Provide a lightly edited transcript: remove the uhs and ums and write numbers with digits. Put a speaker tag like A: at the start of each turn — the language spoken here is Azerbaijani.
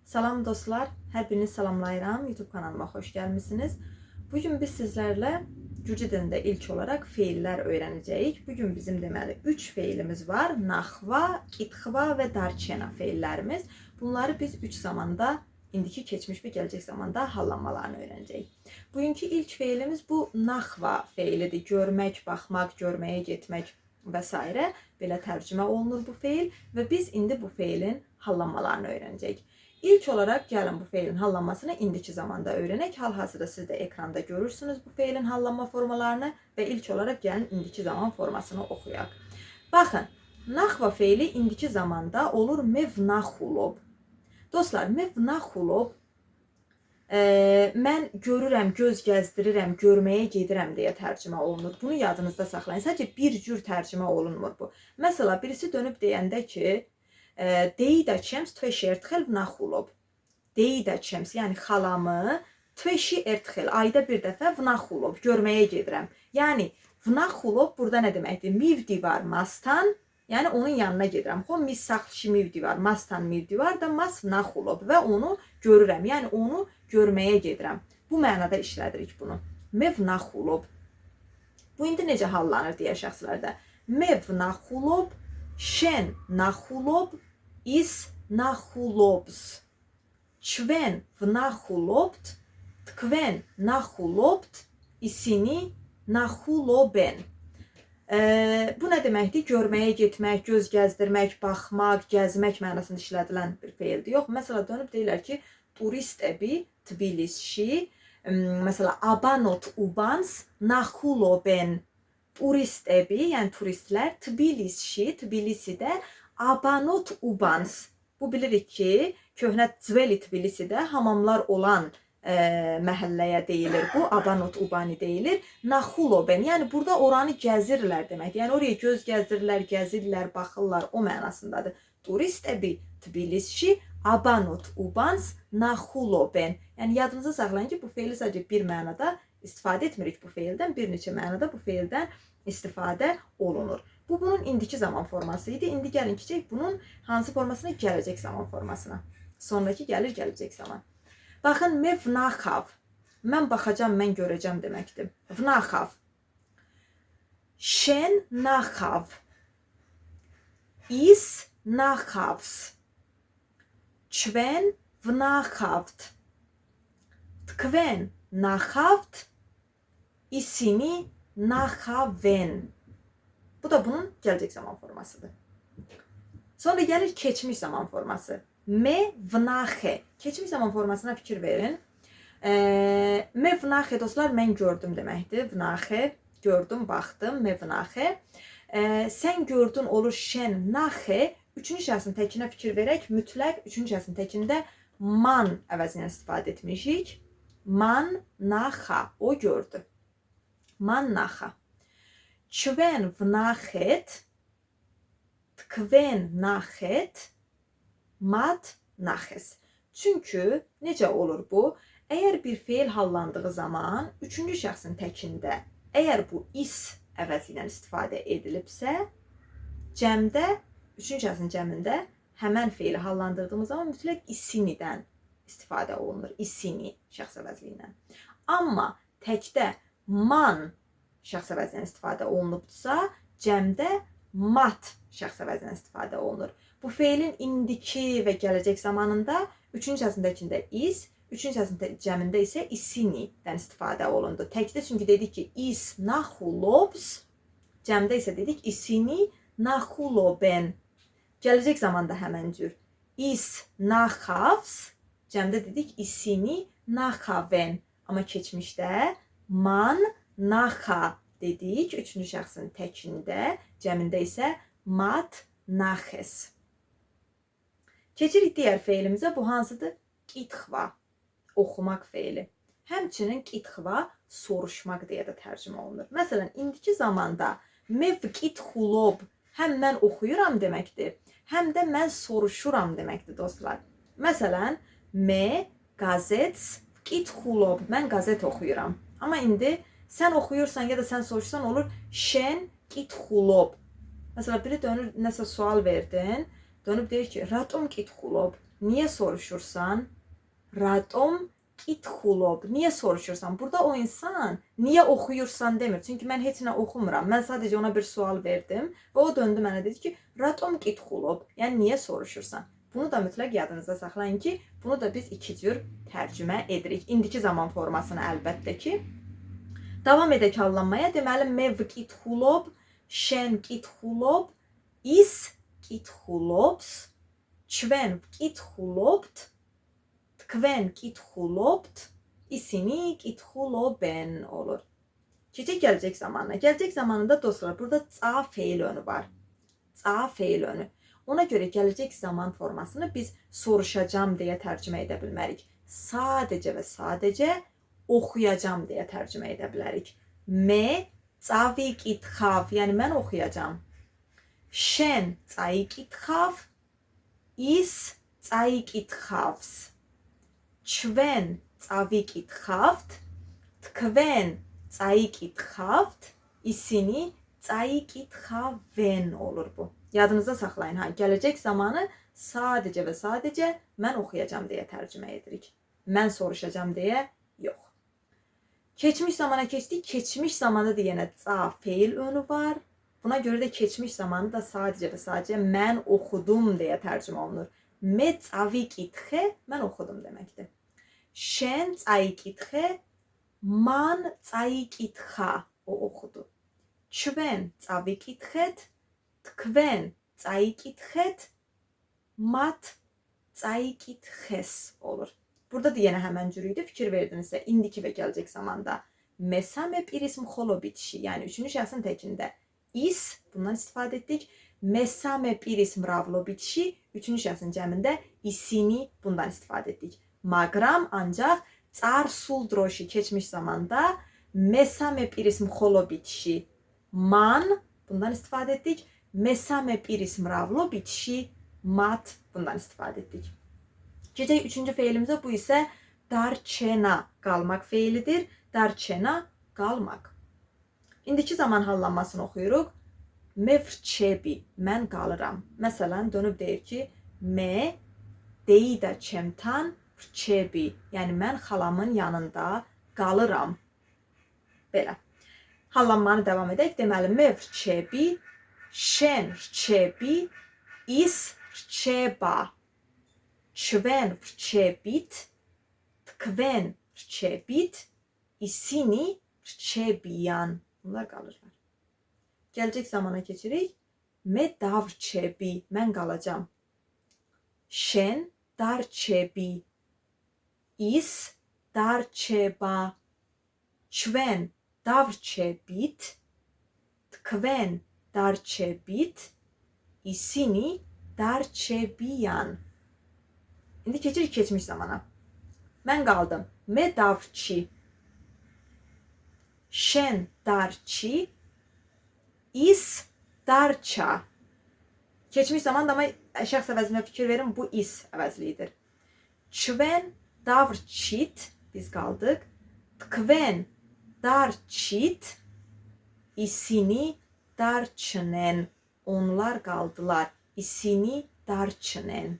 A: Salam dostlar, hər birinizi salamlayıram. YouTube kanalıma xoş gəlmisiniz. Bugün biz sizlərlə Gürcü dilində ilk olaraq feillər öyrənəcəyik. Bugün bizim deməli 3 feilimiz var. Naxva, qitxva və darçena feillərimiz. Bunları biz 3 zamanda, indiki, keçmiş və gələcək zamanda hallanmalarını öyrənəcəyik. Bugünkü ilk feilimiz bu naxva feilidir. Görmək, baxmaq, görməyə getmək və s. Belə tərcümə olunur bu feil və biz indi bu feilin hallanmalarını öyrənəcəyik. İlk olaraq gəlin bu feilin hallanmasını indiki zamanda öyrənək. Hal-hazırda siz də ekranda görürsünüz bu feilin hallanma formalarını və ilk olaraq gəlin indiki zaman formasını oxuyaq. Baxın, naxva feili indiki zamanda olur mevnaxulob. Dostlar, mevnaxulob mən görürəm, göz gəzdirirəm, görməyə gedirəm deyə tərcümə olunur. Bunu yadınızda saxlayın. Sadəcə bir cür tərcümə olunmur bu. Məsələn, birisi dönüb deyəndə ki, Deyidəçəms tveşi ertxel vnaxulob. Deyidəçəms, yəni xalamı tveşi ertxel, ayda bir dəfə vnaxulob, görməyə gedirəm. Yəni vnaxulob burada nə deməkdir? Mivdi var mastan, yəni onun yanına gedirəm. Xo missaxşi mivdi var, mastan mivdi var da mas vnaxulob və onu görürəm. Yəni onu görməyə gedirəm. Bu mənada işlədirik bunu. Mevnaxulob. Bu indi necə hallanır deyə şəxslərdə. Mevnaxulob, şen naxulob, is naxulobs. Çven vnaxulobt, tkven naxulobt, isini naxuloben. Bu nə deməkdir? Görməyə getmək, göz gəzdirmək, baxmaq, gəzmək mənasında işlədilən bir feildir. Yox, məsələn, dönüb deyirlər ki, turist ebi Tbilisşi, məsələn, abanot ubans naxuloben. Turist ebi, yəni turistlər, Tbilisidə abanot ubans. Bu bilirik ki, köhnə Zveli Tbilisidə hamamlar olan məhəlləyə deyilir bu, abanot ubani deyilir. Naxuloben, yəni burada oranı gəzirlər demək. Yəni oraya göz gəzdirirlər, gəzirlər, baxırlar, o mənasındadır. Turist ebi Tbilisi, abanot ubans naxuloben. Yəni yadınızda saxlayın ki, bu feili sadəcə bir mənada istifadə etmirik bu feildən, bir neçə mənada bu feildən istifadə olunur. Bu bunun indiki zaman forması idi. İndi gəlin keçək bunun hansı formasına? Gələcək zaman formasına. Sonraki gəlir gələcək zaman. Baxın, mevnaxav. Mən baxacam, mən görəcəm deməkdir. Vnaxav. Şen naxav. İs naxavs. Çven vnaxavt. Tkven naxavt. İsini naxaven. Bu da bunun gələcək zaman formasıdır. Sonra gəlir keçmiş zaman forması. Me vnaxe. Keçmiş zaman formasına fikir verin. Me vnaxe dostlar, mən gördüm deməkdir. Vnaxe, gördüm, baxdım. Me vnaxe. Sən gördün olur şen naxe. Üçüncü şəxsin təkinə fikir verək. Mütləq üçüncü şəxsin təkində man əvəzindən istifadə etmişik. Man naxa. O gördü. Man naxa. Çven vnaxet. Tkven naxet. Mat naxes. Çünki necə olur bu? Əgər bir feil hallandığı zaman üçüncü şəxsin təkində əgər bu is əvəzi ilə istifadə edilibsə, cəmdə, üçüncü şəxsin cəmində həmən feili hallandırdığımız zaman mütləq isinidən istifadə olunur. İsini şəxs əvəzli ilə. Amma təkdə man şəxs əvəzindən istifadə olunubdursa, cəmdə mat şəxs əvəzindən istifadə olunur. Bu feilin indiki və gələcək zamanında üçüncü şəxsindəkində is, üçüncü şəxsin cəmində isə isinidən istifadə olundu. Təkdə çünki dedik ki, is naxulobs, cəmdə isə dedik isini naxuloben. Gələcək zamanda həmən cür. Is naxavs, cəmdə dedik isini naxaven. Amma keçmişdə man naxa dedik, üçüncü şəxsin təkində, cəmində isə mat naxes. Keçirik digər feilimizə. Bu hansıdır? Qitxva, oxumaq feili. Həmçinin qitxva soruşmaq deyə də tərcümə olunur. Məsələn, indiki zamanda mev qitxulob, həm mən oxuyuram deməkdir, həm də mən soruşuram deməkdir dostlar. Məsələn, me qazets qitxulob, mən qazet oxuyuram. Amma indi sən oxuyursan ya da sən soruşsan olur şen qitxulob. Məsələn, biri dönür, nəsə sual verdin, dönüb deyir ki, ratom qitxulob, Niye soruşursan? Ratom qitxulob. Niye soruşursan? Burada o insan niye oxuyursan demir. Çünki mən heç nə oxumuram. Mən sadəcə ona bir sual verdim və o döndü mənə dedi ki, ratom qitxulob. Yəni niyə soruşursan? Bunu da mütləq yadınızda saxlayın ki, bunu da biz iki cür tərcümə edirik. İndiki zaman formasını əlbəttə ki. Davam edək hallanmaya. Deməli, mev qitxulob, şen qitxulob, is qitxulobs, çven qitxulobt, tkven qitxulobt, isini qitxuloben olur. Keçək gələcək zamanına. Gələcək zamanında dostlar, burada ca feil önü var. Ca feil önü. Ona görə gələcək zaman formasını biz soruşacağam deyə tərcümə edə bilmərik. Sadəcə və sadəcə oxuyacağam deyə tərcümə edə bilərik. Me cavi qitxav, yəni mən oxuyacağam. Şen cai qitxav, is cai qitxavs. Çven cavi qitxavt, tkven cai qitxavt, isini cai qitxaven olur bu. Yadınızda saxlayın ha. Gələcək zamanı sadəcə və sadəcə mən oxuyacağam deyə tərcümə edirik. Mən soruşacağam deyə yox. Keçmiş zamana keçdik. Keçmiş zamanda da yenə ca feil önü var. Buna görə də keçmiş zamanı da sadəcə və sadəcə mən oxudum deyə tərcümə olunur. Me cavi qitxe, mən oxudum deməkdir. Şen cai qitxe, man cai qitxa, o oxudu. Çven cavi qitxet, tkven cai qitxet, mat cai qitxes olur. Burada da yenə həmən cür idi. Fikir verdinizsə, indiki və gələcək zamanda. Mesame pirism xolo bitişi, yəni üçüncü şəxsin təkində. Is, bundan istifadə etdik. Mesame pirism ravlo bitişi, üçüncü şəxsin cəmində isini bundan istifadə etdik. Magram ancaq car sul droşi keçmiş zamanda mesame pirism xolo bitişi man bundan istifadə etdik. Mesame pirism ravlo bitişi mat bundan istifadə etdik. Keçək üçüncü feilimizə, bu isə darçena qalmaq feilidir. Darçena qalmaq. İndiki zaman hallanmasını oxuyuruq. Me vrçebi, mən qalıram. Məsələn, dönüb deyir ki, me deyida çemtan vrçebi, yəni mən xalamın yanında qalıram. Belə. Hallanmanı davam edək. Deməli, me vrçebi, şen vrçebi, is vrçeba, çven vrçebit, tkven vrçebit, isini vrçebiyan. Bunlar qalırlar. Gələcək zamana keçirik. Me davrçebi, mən qalacam. Şen darçebi, is darçeba, çven davrçebit, tkven darçebit, isini darçebiyan. İndi keçirik keçmiş zamana. Mən qaldım. Me davrçi, şen darçi, is darça. Keçmiş zaman da ama şəxs əvəzinə fikir verin, bu is əvəzliyidir. Çven davrçit, biz qaldıq. Tkven darçit, isini darçnen. Onlar qaldılar. İsini darçnen.